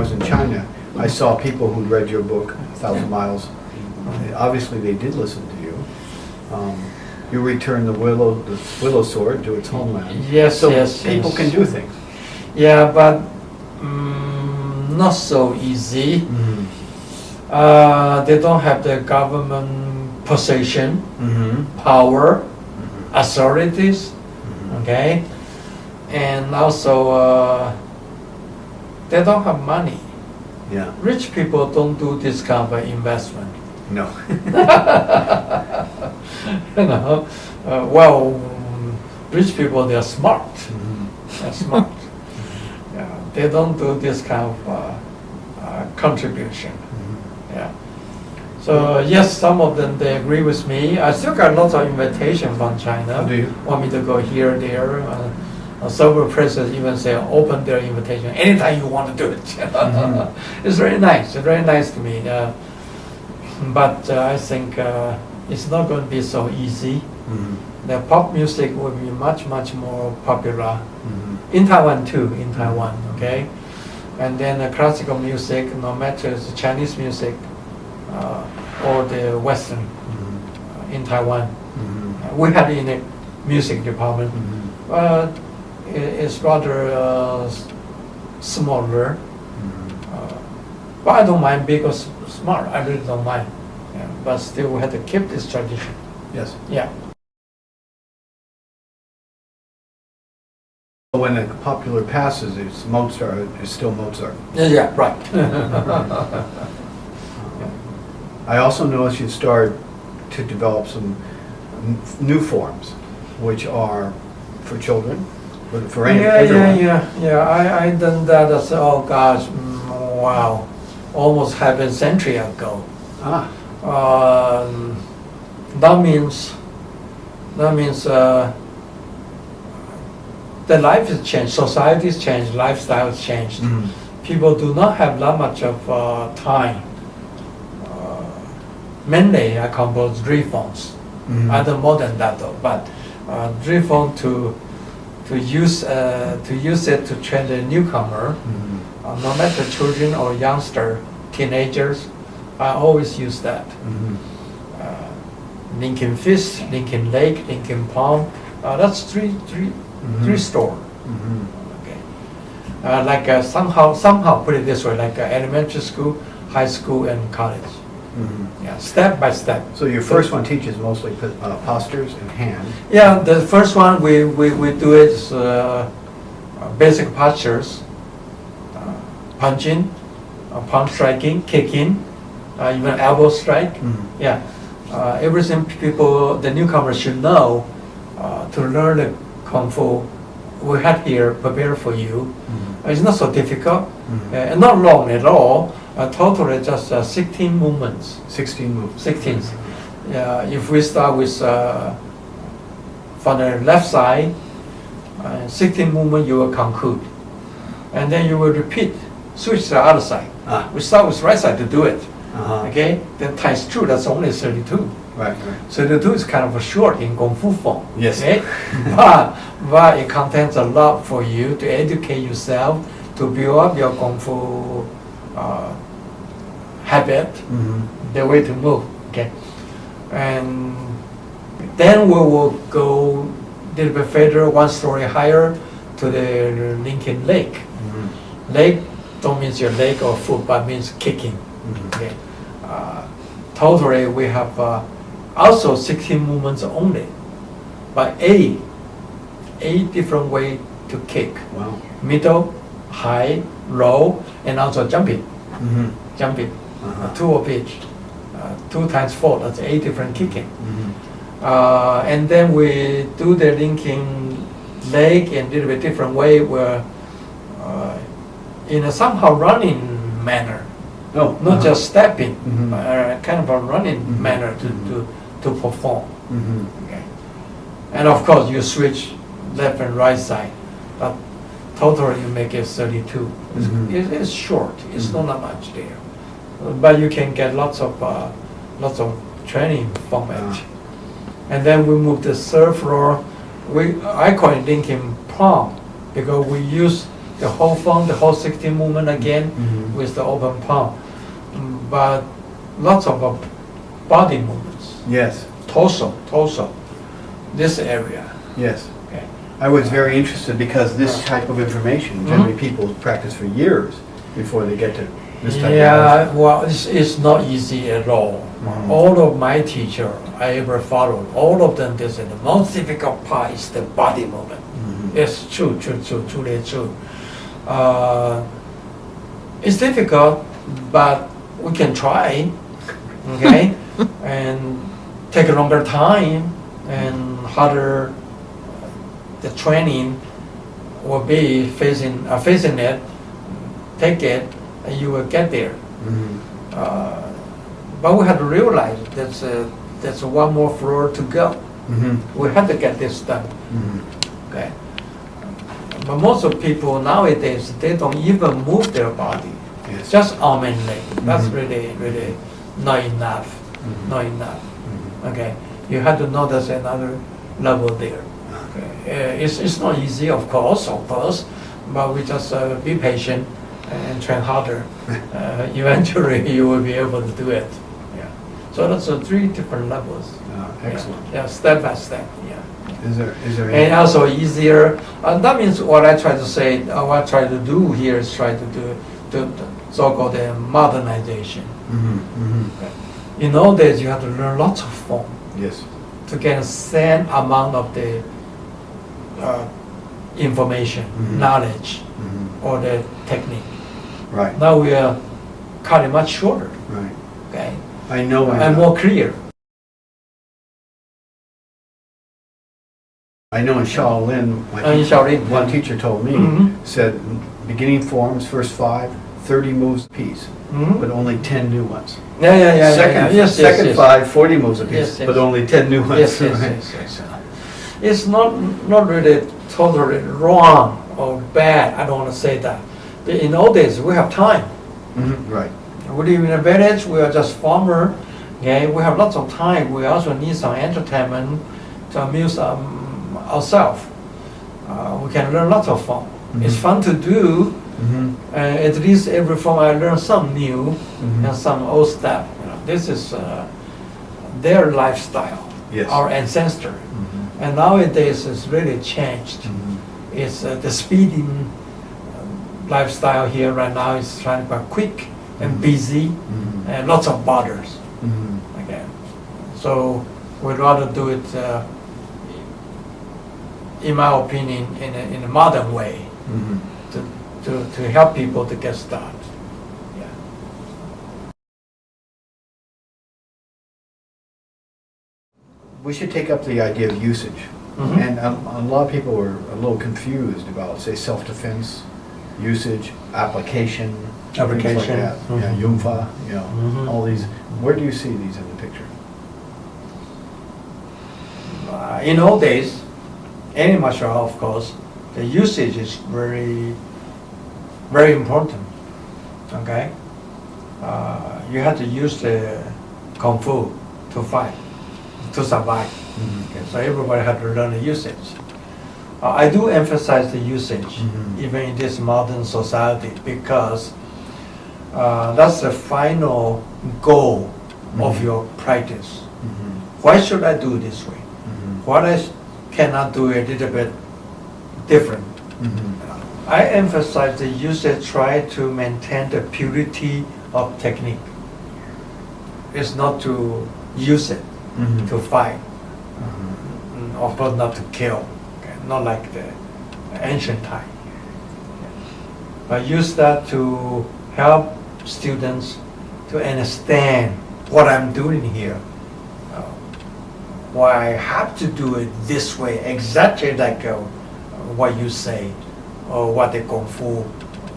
was in China, I saw people who read your book, 1,000 Miles. Obviously, they did listen to you. You returned the willow sword to its homeland. Yes, so yes, people yes. can do things. Yeah, but not so easy. They don't have the government position, power, authorities, okay? And also, they don't have money. Yeah. Rich people don't do this kind of investment. No. You know, well, rich people, they're smart. They're smart. Yeah, they don't do this kind of contribution. Yeah. So yes, some of them, they agree with me. I still got lots of invitation from China. Do you? Want me to go here, there. Several places even say open their invitation anytime you want to do it. It's very nice. It's very nice to me. But I think it's not going to be so easy. The pop music will be much more popular in Taiwan too. In Taiwan, okay. And then the classical music, no matter it's Chinese music or the Western in Taiwan, we had in the music department. It's rather smaller, but I don't mind because smart. I really don't mind. Yeah, but still, we have to keep this tradition. Yes. Yeah. When a popular passes, it's Mozart. It's still Mozart. Yeah. Right. I also noticed you start to develop some new forms, which are for children, but for everyone. Yeah. I done that as oh gosh, wow, almost half a century ago. That means the life has changed, society's changed, lifestyle has changed. People do not have that much of time. Mainly, I compose reforms. I don't more than that though, but reform to use it to train the newcomer, no matter children or youngster, teenagers. I always use that. Linking fist, linking leg, linking palm. That's three store. Okay. Like somehow put it this way, like elementary school, high school, and college. Yeah, step by step. So your first one teaches mostly postures and hand. Yeah, the first one we do is basic postures, punching, palm striking, kicking, even elbow strike. Yeah, everything the newcomers should know to learn the Kung Fu we had here prepared for you. It's not so difficult and not long at all. Totally just 16 movements. 16 moves. 16. Yeah, if we start with from the left side, 16 movements you will conclude, and then you will repeat. Switch to the other side. We start with right side to do it. Okay, then times 2. That's only 32. Right. 32 is kind of a short in Kung Fu form. Yes. Okay? but it contains a lot for you to educate yourself, to build up your Kung Fu habit, the way to move. Okay, and then we will go a little bit further, one story higher, to the linking leg. Leg don't mean your leg or foot, but means kicking. Okay. Totally, we have also 16 movements only, but eight different way to kick. Wow. Middle, high, low, and also jumping. Jumping. 2 of each. 2 times 4, that's 8 different kicking. And then we do the linking leg in a little bit different way, where in a somehow running manner. Not just stepping, kind of a running manner to perform. Okay. And of course you switch left and right side, but totally you make it 32. It's short, it's not that much there. But you can get lots of training from it. And then we move the third floor. I call it linking palm because we use the whole form, the whole 16 movement again Mhm. with the open palm. But lots of body movements, Yes, torso, this area. yes. Okay. I was very interested because this Yeah. type of information, generally people practice for years before they get to this type of Yeah, well, it's not easy at all. Mhm. All of my teacher I ever followed, all of them, they said the most difficult part is the body movement. Mhm. It's truly true. It's difficult, but we can try, okay? And take a longer time and harder the training will be facing it, take it, and you will get there. Mhm. But we have to realize there's one more floor to go. Mhm. We have to get this done. Mhm. Okay. But most of people nowadays, they don't even move their body, Yes. just arm and leg. That's Mhm. really not enough. Mhm. Not enough. Mhm. Okay. You have to notice another level there. Okay. It's not easy, of course, but we just be patient and train harder. Eventually, you will be able to do it. Yeah. So that's 3 different levels. Excellent. Yeah, step by step. Yeah. Is there And any? also easier. That means what I try to say, what I try to do here is try to do the so-called modernization. Mhm. Mhm. In old days, you have to learn lots of form Yes. to get a same amount of the information, Mhm. knowledge, Mhm. or the technique. Right. Now we are cutting much shorter, Right. okay, I know. and more clear. I know in Shaolin, In Shaolin, one yeah. teacher told me, Mhm. said beginning forms, first 5, 30 moves apiece, Mhm. but only 10 new ones. Yeah. Second, Yes, second yes. 5, 40 moves apiece, Yes, yes. but only 10 new ones. Yes. Right? It's not really totally wrong or bad. I don't want to say that. But in old days, we have time. Mhm. Right. We live in a village. We are just farmer. Okay, we have lots of time. We also need some entertainment to amuse ourselves. We can learn lots of fun. It's Mhm. fun to do. Mhm. At least every form I learn some new Mhm. and some old stuff. This is their lifestyle, Yes. our ancestor. Mhm. And nowadays it's really changed. Mhm. It's the speeding lifestyle here right now is trying to be quick and Mhm. busy Mhm. and lots of bothers. Mhm. Okay. So we'd rather do it, in my opinion, in a modern way Mhm. to help people to get started. Yeah. We should take up the idea of usage. Mhm. And a lot of people are a little confused about, say, self-defense, usage, application. things like Application. that. Mhm. Yeah, yunfa, Mhm. all these. Where do you see these in the picture? In old days, any martial art, of course, the usage is very important. Okay, you have to use the kung fu to fight, to survive. Okay, so everybody had to learn the usage. I do emphasize the usage Mhm. even in this modern society because that's the final goal of Mhm. your practice. Mhm. Why should I do this way? Mhm. What I cannot do a little bit different. Mhm. I emphasize the user try to maintain the purity of technique. It's not to use it Mhm. to fight, Mhm. of course not to kill, okay? Not like the ancient time. But use that to help students to understand what I'm doing here. Why I have to do it this way, exactly like what you say, or what the Kung Fu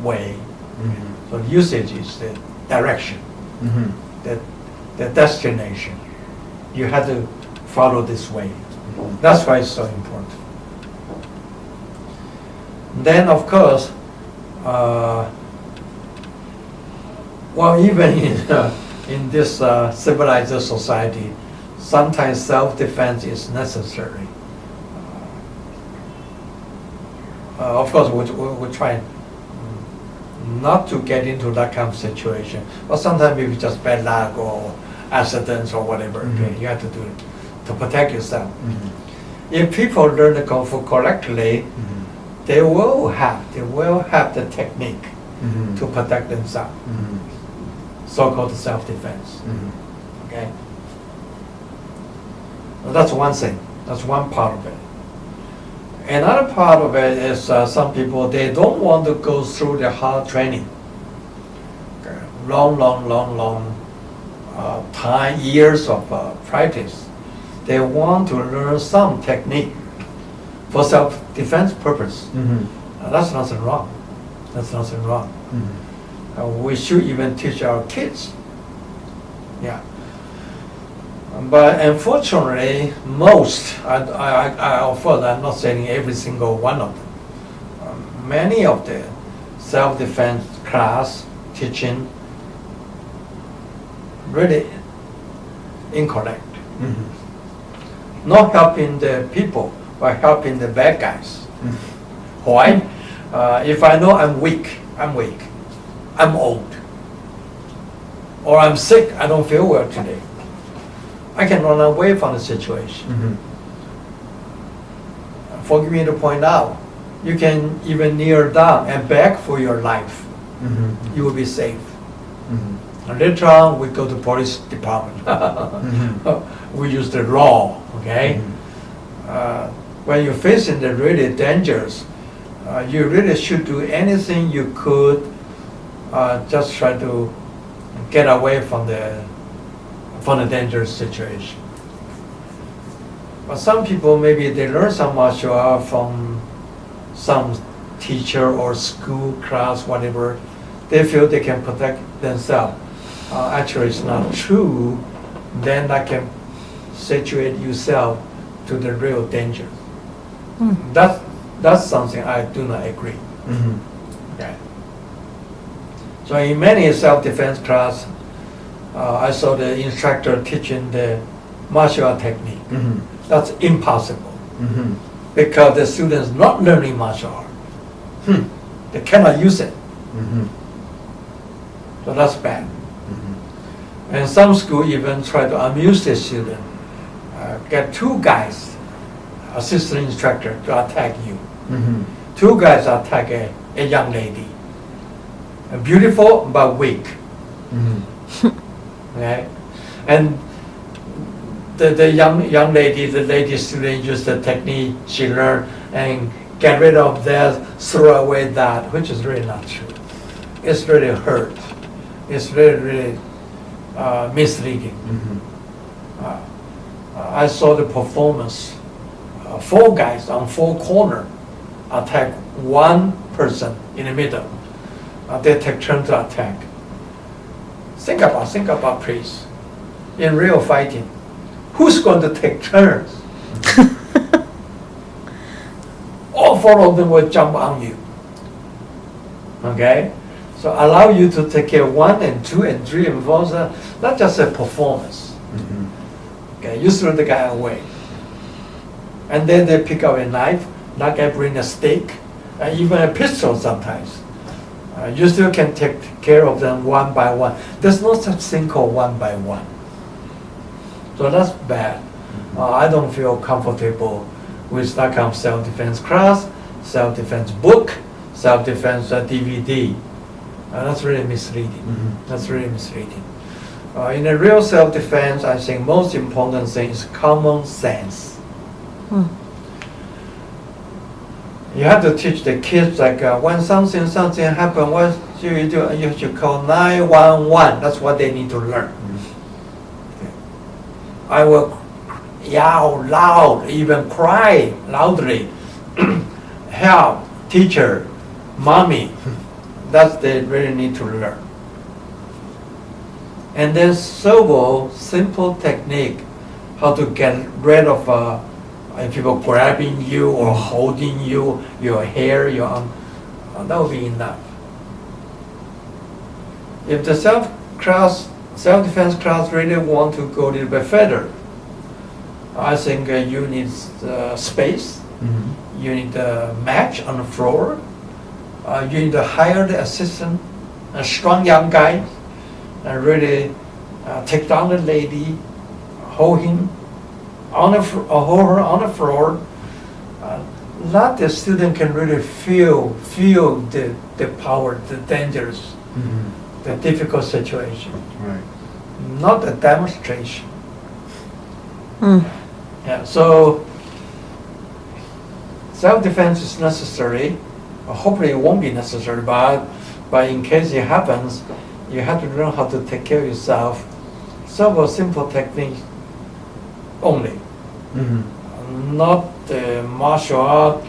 way. Mhm. So usage is the direction, Mhm. the destination. You have to follow this way. Mhm. That's why it's so important. Then, of course, well, even in this civilized society, sometimes self-defense is necessary. Of course, we try not to get into that kind of situation. But sometimes maybe just bad luck or accidents or whatever. Okay, you have to do it to protect yourself. If people learn the Kung Fu correctly, they will have the technique to protect themselves, so-called self-defense. Okay, well, that's one thing. That's one part of it. Another part of it is some people, they don't want to go through the hard training. Okay. Long time, years of practice. They want to learn some technique for self-defense purpose. That's nothing wrong. That's nothing wrong. We should even teach our kids. Yeah. But unfortunately, most, of course, I'm not saying every single one of them. Many of the self-defense class teaching really incorrect. Not helping the people, but helping the bad guys. Why? If I know I'm weak, I'm old, or I'm sick, I don't feel well today, I can run away from the situation. Forgive me to point out, you can even kneel down and beg for your life. You will be safe. And later on, we go to police department. We use the law, okay? When you're facing the really dangers, you really should do anything you could, just try to get away from the dangerous situation. But some people, maybe they learn some martial art from some teacher or school class, whatever. They feel they can protect themselves. Actually, it's not true. Then that can situate yourself to the real danger. That's something I do not agree. Okay. So in many self-defense class, I saw the instructor teaching the martial art technique. That's impossible because the students not learning martial art. They cannot use it. So that's bad. And some school even try to amuse the student, get two guys, assistant instructor, to attack you. Two guys attack a young lady, beautiful but weak. Okay, and the young lady, the lady student used the technique she learned and get rid of that, throw away that, which is really not true. It's really hurt. It's really misleading. I saw the performance. 4 guys on 4 corners attack one person in the middle. They take turn to attack. Think about please. In real fighting, who's going to take turns? All 4 of them will jump on you. Okay? So allow you to take care of 1 and 2 and 3 and 4, not just a performance. Okay, you throw the guy away. And then they pick up a knife, that guy bring a stick, and even a pistol sometimes. You still can take care of them one by one. There's no such thing called one by one. So that's bad. I don't feel comfortable with that kind of self-defense class, self-defense book, self-defense DVD. That's really misleading. That's really misleading. In a real self-defense, I think most important thing is common sense. You have to teach the kids like when something happens, what should you do? You should call 911. That's what they need to learn. Okay. I will yell loud, even cry loudly. Help, teacher, mommy. That's they really need to learn. And then simple technique, how to get rid of people grabbing you or holding you, your hair, your arm, that will be enough. If the self-defense class really want to go a little bit further, I think you need space, you need a match on the floor, you need to hire the assistant, a strong young guy, and really take down the lady, hold him on the hold her on the floor. Let the student can really feel the power, the dangers, the difficult situation, Right. not a demonstration. Mm. Yeah, so self-defense is necessary. Hopefully it won't be necessary, but in case it happens, you have to learn how to take care of yourself. Several simple techniques only, not the martial art,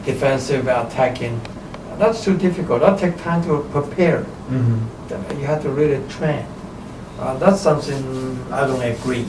defensive attacking. That's too difficult. That takes time to prepare. You have to really train. That's something I don't agree.